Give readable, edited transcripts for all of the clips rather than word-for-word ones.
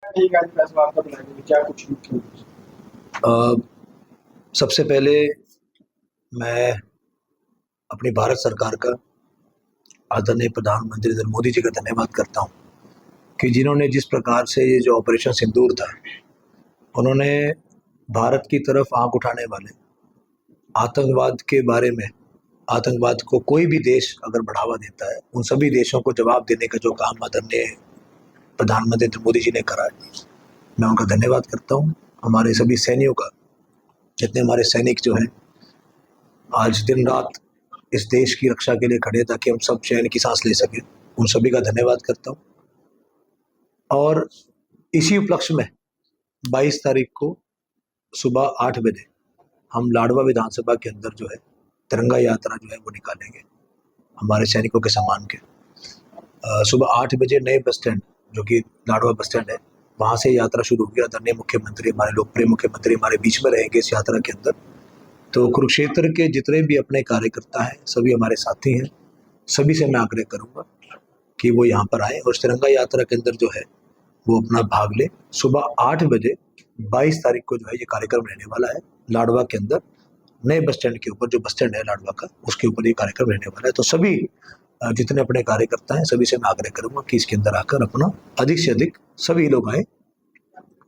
ठीक है, फैसला आपका बनाएंगे क्या कुछ नहीं। अ, सबसे पहले मैं अपनी भारत सरकार का आदरणीय प्रधानमंत्री नरेंद्र मोदी जी का धन्यवाद करता हूँ कि जिन्होंने जिस प्रकार से ये जो ऑपरेशन सिंदूर था, उन्होंने भारत की तरफ आंख उठाने वाले आतंकवाद के बारे में, आतंकवाद को कोई भी देश अगर बढ़ावा देता है, उन सभी देशों को जवाब देने का जो काम आदरणीय प्रधानमंत्री नरेंद्र मोदी जी ने करा है, मैं उनका धन्यवाद करता हूँ। हमारे सभी सैनिकों का, जितने हमारे सैनिक जो हैं आज दिन रात इस देश की रक्षा के लिए खड़े ताकि हम सब चैन की सांस ले सकें, उन सभी का धन्यवाद करता हूँ। और इसी उपलक्ष्य में 22 तारीख को सुबह 8 बजे हम लाडवा विधानसभा के अंदर जो है तिरंगा यात्रा जो है वो निकालेंगे हमारे सैनिकों के सम्मान के। सुबह 8 बजे नए बस स्टैंड, जो कि लाडवा बस स्टैंड है, वहाँ से यात्रा शुरू होगी। आदरणीय मुख्यमंत्री, हमारे लोकप्रिय मुख्यमंत्री हमारे बीच में रहेंगे इस यात्रा के अंदर। तो कुरुक्षेत्र के जितने भी अपने कार्यकर्ता हैं, सभी हमारे साथी हैं, सभी से मैं आग्रह करूंगा कि वो यहाँ पर आए और तिरंगा यात्रा के अंदर जो है वो अपना भाग ले। सुबह 8 बजे 22 तारीख को जो है ये कार्यक्रम रहने वाला है लाडवा के अंदर, नए बस स्टैंड के ऊपर, जो बस स्टैंड है लाडवा का, उसके ऊपर ये कार्यक्रम रहने वाला है। तो सभी जितने अपने कार्यकर्ता हैं, सभी से मैं आग्रह करूंगा कि इसके अंदर आकर अपना अधिक से अधिक सभी लोग आए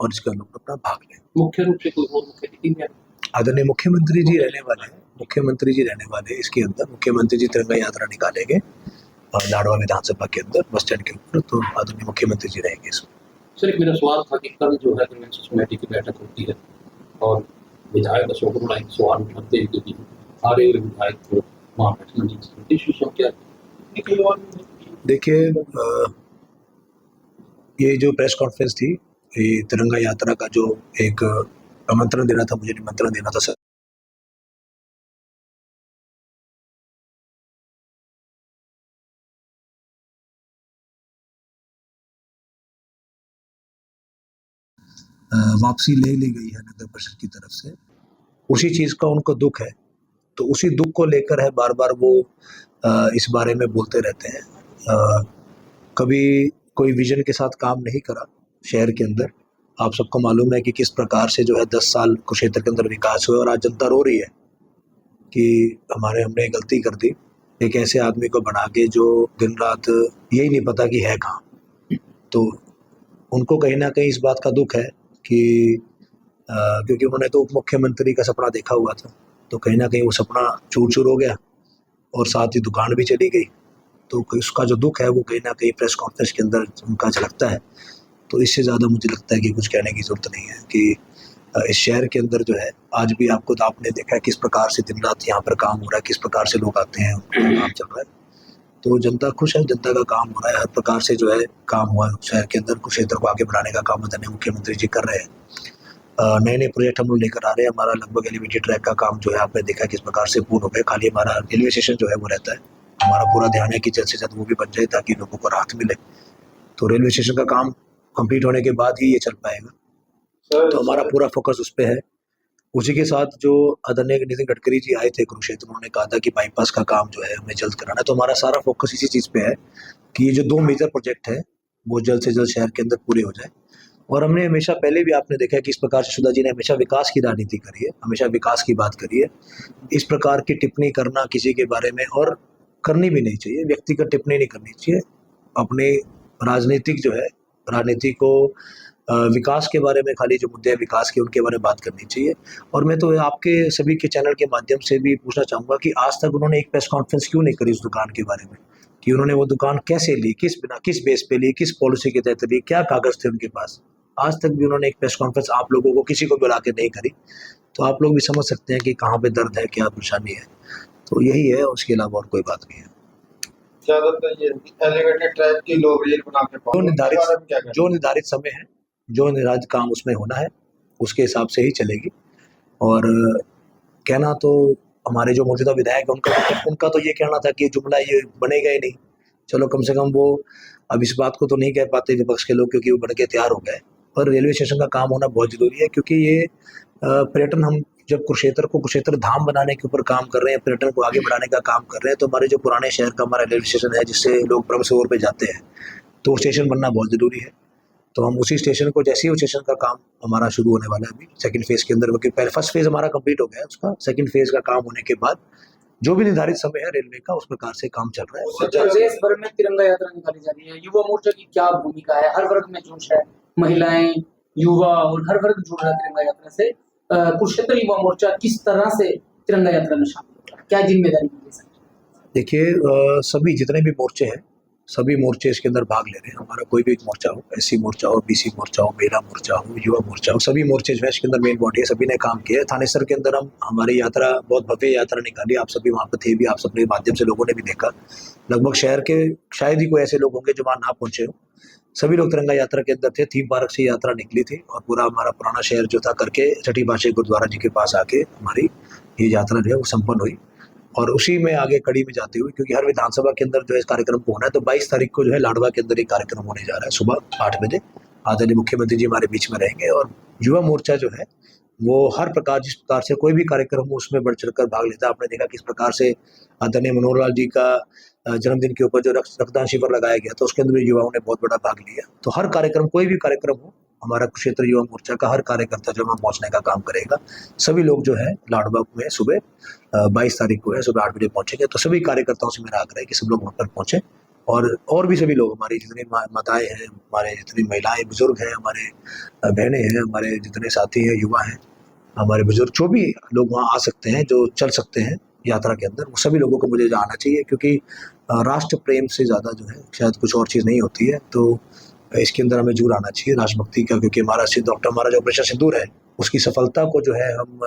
और इसके अंदर अपना भाग लें। मुख्य रूप से कोई और मुख्य नीति में आदरणीय मुख्यमंत्री जी रहने वाले हैं, मुख्यमंत्री जी रहने वाले हैं इसके अंदर। मुख्यमंत्री जी तिरंगा यात्रा निकालेंगे और लाडवा विधानसभा के अंदर बस स्टैंड के ऊपर, तो आदरणीय मुख्यमंत्री जी रहेंगे इसमें। सर, एक मेरा सवाल था कि कल जो है कन्वेंशन कमेटी की बैठक होती है और विधायक अशोक नारायण सवाल उठाते हैं कि सारे विधायक को वहाँ बैठना चाहिए, इस विषय क्या? देखिए, ये जो प्रेस कॉन्फ्रेंस थी, ये तिरंगा यात्रा का जो एक आमंत्रण देना था, मुझे निमंत्रण देना था सर, वापसी ले ली गई है नगर परिषद की तरफ से। उसी चीज़ का उनको दुख है, तो उसी दुख को लेकर है बार बार वो इस बारे में बोलते रहते हैं। कभी कोई विजन के साथ काम नहीं करा शहर के अंदर। आप सबको मालूम है कि किस प्रकार से जो है 10 साल कुरुक्षेत्र के अंदर विकास हुआ और आज जनता रो रही है कि हमने गलती कर दी, एक ऐसे आदमी को बना के जो दिन रात यही नहीं पता कि है कहाँ। तो उनको कहीं ना कहीं इस बात का दुख है कि क्योंकि उन्होंने तो उप मुख्यमंत्री का सपना देखा हुआ था, तो कहीं ना कहीं वो सपना चूर चूर हो गया और साथ ही दुकान भी चली गई। तो उसका जो दुख है वो कहीं ना कहीं प्रेस कॉन्फ्रेंस के अंदर उनका झलकता है। तो इससे ज़्यादा मुझे लगता है कि कुछ कहने की ज़रूरत नहीं है कि इस शहर के अंदर जो है आज भी आपको, तो आपने देखा है किस प्रकार से दिन रात यहाँ पर काम हो रहा है, किस प्रकार से लोग आते हैं, काम चल रहा है। तो जनता खुश है, जनता का काम हो रहा है, हर प्रकार से जो है काम हुआ है शहर के अंदर। कुरुक्षेत्र को आगे बढ़ाने का काम आदरणीय मुख्यमंत्री जी कर रहे हैं। नए नए प्रोजेक्ट हम लोग लेकर आ रहे हैं। हमारा लगभग एलिवेटेड ट्रैक का काम जो है आपने देखा किस प्रकार से पूर्ण हो गया। खाली हमारा रेलवे स्टेशन जो है वो रहता है, हमारा पूरा ध्यान है कि जल्द से जल्द वो भी बन जाए ताकि लोगों को राहत मिले। तो रेलवे स्टेशन का काम कंप्लीट होने के बाद ही ये चल पाएगा, तो हमारा पूरा फोकस उस पर है। उसी के साथ जो आदरणीय नितिन गडकरी जी आए थे कुरुक्षेत्र, उन्होंने कहा था कि बाईपास का काम जो है हमें जल्द कराना है। तो हमारा सारा फोकस इसी चीज़ पे है कि ये जो 2 मेजर प्रोजेक्ट है वो जल्द से जल्द शहर के अंदर पूरे हो जाए। और हमने हमेशा पहले भी आपने देखा है कि इस प्रकार से सुधा जी ने हमेशा विकास की राजनीति करी है, हमेशा विकास की बात करी है। इस प्रकार की टिप्पणी करना किसी के बारे में, और करनी भी नहीं चाहिए, व्यक्तिगत टिप्पणी नहीं करनी चाहिए। अपने राजनीतिक जो है, राजनीति को विकास के बारे में, खाली जो मुद्दे हैं विकास के, उनके बारे में बात करनी चाहिए। और मैं तो आपके सभी के चैनल के माध्यम से भी पूछना चाहूँगा कि आज तक उन्होंने एक प्रेस कॉन्फ्रेंस क्यों नहीं करी उस दुकान के बारे में, कि उन्होंने वो दुकान कैसे ली, किस बिना, किस बेस पे ली, किस पॉलिसी के तहत ली, क्या कागज थे उनके पास। आज तक भी उन्होंने एक प्रेस कॉन्फ्रेंस आप लोगों को किसी को बुला के नहीं करी। तो आप लोग भी समझ सकते हैं कि कहाँ पे दर्द है, क्या परेशानी है। तो यही है, उसके अलावा और कोई बात नहीं है। ज्यादातर ये एलिवेटेड ट्रैक की लोग रेल बना के जो निर्धारित समय है, जो निर्धारित काम उसमें होना है, उसके हिसाब से ही चलेगी। और कहना तो हमारे जो मौजूदा विधायक है उनका तो ये कहना था कि जुमला ये बनेगा ही नहीं। चलो, कम से कम वो अब इस बात को तो नहीं कह पाते विपक्ष के लोग, क्योंकि वो बन के तैयार हो गए। पर रेलवे स्टेशन का काम होना बहुत ज़रूरी है, क्योंकि ये पर्यटन, हम जब कुरुक्षेत्र धाम बनाने के ऊपर काम कर रहे हैं, पर्यटन को आगे बढ़ाने का काम कर रहे हैं, तो हमारे जो पुराने शहर का हमारा रेलवे स्टेशन है जिससे लोग प्रमुख पे जाते हैं, तो स्टेशन बनना बहुत ज़रूरी है। तो हम उसी स्टेशन को, जैसे ही वो स्टेशन का काम हमारा शुरू होने वाला है अभी सेकंड फेज के अंदर, क्योंकि पहले फर्स्ट फेज हमारा कंप्लीट हो गया है, उसका सेकंड फेज का काम होने के बाद जो भी निर्धारित समय है रेलवे का, उस प्रकार से काम चल रहा है। प्रदेश भर में तिरंगा यात्रा निकाली जा रही है, युवा मोर्चा की क्या भूमिका है? हर वर्ग में जोश है, महिलाएं, युवा और हर वर्ग जुड़ रहा है तिरंगा यात्रा से। कुरुक्षेत्र युवा मोर्चा किस तरह से तिरंगा यात्रा में शामिल हो रहा है, क्या जिम्मेदारी ले सकते हैं? देखिए, सभी जितने भी मोर्चे हैं, सभी मोर्चे इसके अंदर भाग ले रहे हैं। हमारा कोई भी मोर्चा हो, एससी मोर्चा हो, बीसी मोर्चा हो, महिला मोर्चा हो, युवा मोर्चा हो, सभी मोर्चे जो है इसके अंदर मेन बॉडी है, सभी ने काम किया है। थानेसर के अंदर हम हमारी यात्रा, बहुत भव्य यात्रा निकाली, आप सभी वहाँ पर थे भी, आप सबके माध्यम से लोगों ने भी देखा। लगभग शहर के शायद ही कोई ऐसे लोग होंगे जो वहाँ ना पहुंचे हो, सभी लोग तिरंगा यात्रा के अंदर थे। थीम पार्क से यात्रा निकली थी और पूरा हमारा पुराना शहर जो था करके छठी पातशाही गुरुद्वारा जी के पास आके हमारी ये यात्रा जो है वो संपन्न हुई। और उसी में आगे कड़ी में जाते हुए, क्योंकि हर विधानसभा के अंदर जो है इस कार्यक्रम को होना है, तो 22 तारीख को जो है लाडवा के अंदर एक कार्यक्रम होने जा रहा है सुबह 8 बजे। आदरणीय मुख्यमंत्री जी हमारे बीच में रहेंगे और युवा मोर्चा जो है वो हर प्रकार, जिस प्रकार से कोई भी कार्यक्रम हो उसमें बढ़ चढ़कर भाग लेता है। आपने देखा किस प्रकार से आदरणीय मनोहर लाल जी का जन्मदिन के ऊपर जो रक्तदान शिविर लगाया गया था, उसके अंदर भी युवाओं ने बहुत बड़ा भाग लिया। तो हर कार्यक्रम, कोई भी कार्यक्रम हो, हमारा कुरुक्षेत्र युवा मोर्चा का हर कार्यकर्ता जो वहाँ पहुँचने का काम करेगा। सभी लोग जो है लाडवा में सुबह 22 तारीख को है सुबह 8 बजे पहुंचेंगे। तो सभी कार्यकर्ताओं से मेरा आग्रह है कि सब लोग वहाँ पर पहुंचे और भी सभी लोग, हमारी जितनी माताएं हैं, हमारे जितनी महिलाएं बुजुर्ग हैं, हमारे बहनें हैं, हमारे जितने साथी हैं, युवा हैं, हमारे बुजुर्ग, जो भी लोग वहाँ आ सकते हैं, जो चल सकते हैं यात्रा के अंदर, वो सभी लोगों को मुझे आना चाहिए। क्योंकि राष्ट्र प्रेम से ज़्यादा जो है शायद कुछ और चीज़ नहीं होती है। तो इसके अंदर हमें जुड़ आना चाहिए राष्ट्रभक्ति का, क्योंकि हमारा डॉक्टर, हमारा जो ऑपरेशन सिंदूर है, उसकी सफलता को जो है हम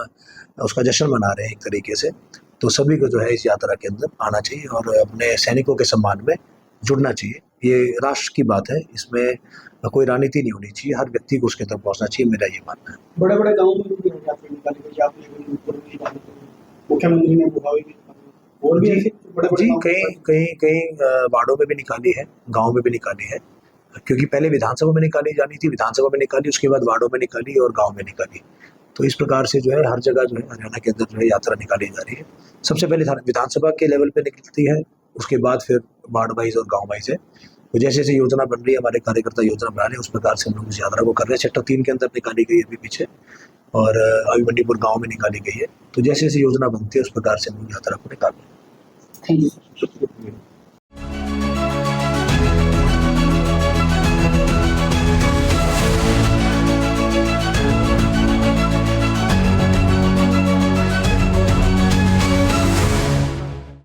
उसका जश्न मना रहे हैं एक तरीके से। तो सभी को जो है इस यात्रा के अंदर आना चाहिए और अपने सैनिकों के सम्मान में जुड़ना चाहिए। ये राष्ट्र की बात है, इसमें कोई राजनीति नहीं होनी चाहिए, हर व्यक्ति को उसके अंदर पहुंचना चाहिए, मेरा ये मानना है। बड़े बड़े गाँव में भी यात्रा निकाली गई, आपने मुख्यमंत्री ने बुलावी भी और भी ऐसे जी, कई वार्डों में भी निकाली है, गाँव में भी निकाली है, क्योंकि पहले विधानसभा में निकाली जानी थी, विधानसभा में निकाली, उसके बाद वार्डों में निकाली और गांव में निकाली। तो इस प्रकार से जो है हर जगह जो है हरियाणा के अंदर जो है यात्रा निकाली जा रही है। सबसे पहले विधानसभा के लेवल पे निकलती है, उसके बाद फिर वार्ड वाइज और गांव वाइज है। तो जैसे जैसे योजना बन रही है, हमारे कार्यकर्ता योजना बना रहे हैं, उस प्रकार से हम लोग इस यात्रा को कर रहे हैं। सेक्टर 3 के अंदर निकाली गई है अभी पीछे, और अभी मंडीपुर गाँव में निकाली गई है। तो जैसे जैसे योजना बनती है उस प्रकार से हम लोग यात्रा को निकाल रहे हैं। Thank you.